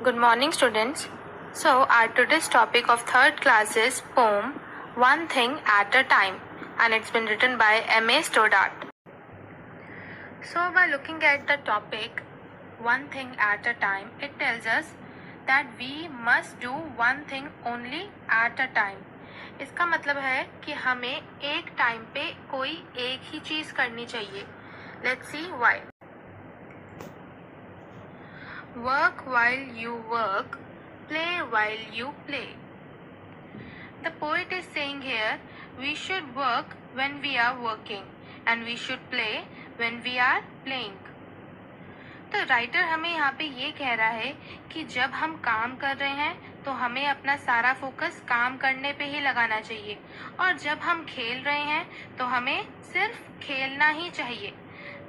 Good morning, students. So, our today's topic of third class is poem One Thing at a Time, and it's been written by M.A. Stoddart. So, by looking at the topic One Thing at a Time, it tells us that we must do one thing only at a time. इसका मतलब है कि हमें एक time पे कोई एक ही चीज करनी चाहिए. Let's see why. Work while you work, play while you play. The poet is saying here, we should work when we are working and we should play when we are playing. तो writer हमें यहाँ पे ये कह रहा है कि जब हम काम कर रहे हैं तो हमें अपना सारा फोकस काम करने पे ही लगाना चाहिए, और जब हम खेल रहे हैं तो हमें सिर्फ खेलना ही चाहिए.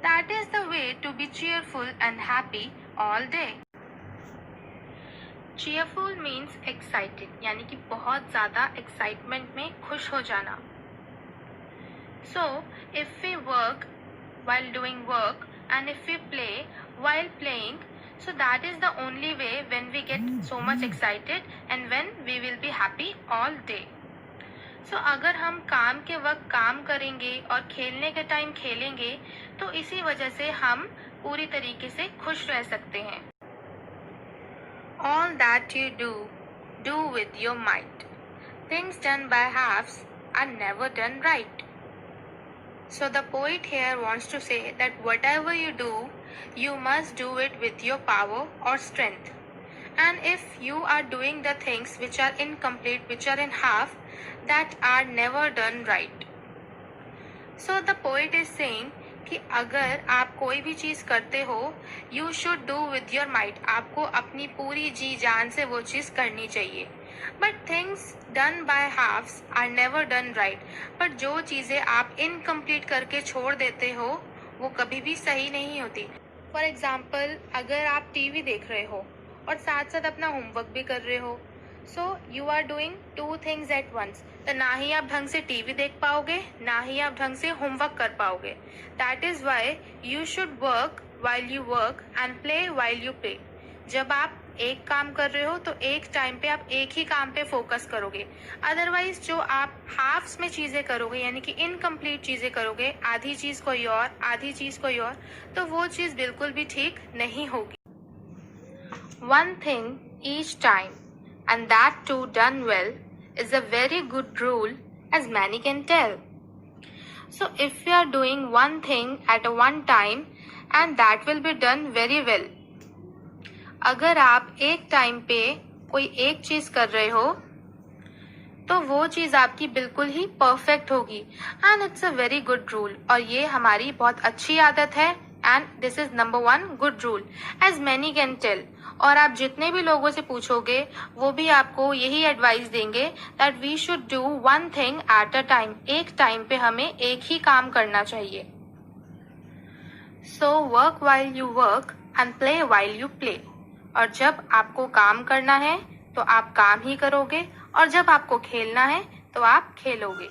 That is the way to be cheerful and happy all day. Cheerful means excited, यानी कि बहुत ज़्यादा excitement में खुश हो जाना. So, if we work while doing work and if we play while playing, so that is the only way when we get so much excited and when we will be happy all day. So, अगर हम काम के वक्त काम करेंगे और खेलने के टाइम खेलेंगे तो इसी वजह से हम पूरी तरीके से खुश रह सकते हैं. All that you do with your might. Things done by halves are never done right. So the poet here wants to say that whatever you do, you must do it with your power or strength. And if you are doing the things which are incomplete, which are in half, that are never done right. So the poet is saying कि अगर आप कोई भी चीज़ करते हो, you should do with your might. आपको अपनी पूरी जी जान से वो चीज़ करनी चाहिए. But things done by halves are never done right. पर जो चीज़ें आप इनकम्प्लीट करके छोड़ देते हो वो कभी भी सही नहीं होती. फॉर एग्जाम्पल, अगर आप टीवी देख रहे हो और साथ साथ अपना होमवर्क भी कर रहे हो, so you are doing two things at once, तो ना ही आप ढंग से टीवी देख पाओगे, ना ही आप ढंग से होमवर्क कर पाओगे. That is why you should work while you work and play while you play. जब आप एक काम कर रहे हो तो एक टाइम पे आप एक ही काम पे फोकस करोगे. अदरवाइज जो आप हाफ्स में चीजें करोगे, यानी कि इनकम्प्लीट चीजें करोगे, आधी चीज कोई और आधी चीज कोई और, तो वो चीज बिल्कुल भी ठीक नहीं होगी. One thing each time and that too done well is a very good rule, as many can tell. So if you are doing one thing at a one time and that will be done very well. अगर आप एक time पे कोई एक चीज कर रहे हो तो वो चीज आपकी बिल्कुल ही परफेक्ट होगी, and it's a very good rule. और ये हमारी बहुत अच्छी आदत है, and this is number one good rule, as many can tell. और आप जितने भी लोगों से पूछोगे वो भी आपको यही एडवाइस देंगे that we should do one thing at a time. एक टाइम पे हमें एक ही काम करना चाहिए. So work while you work and play while you play. और जब आपको काम करना है तो आप काम ही करोगे, और जब आपको खेलना है तो आप खेलोगे.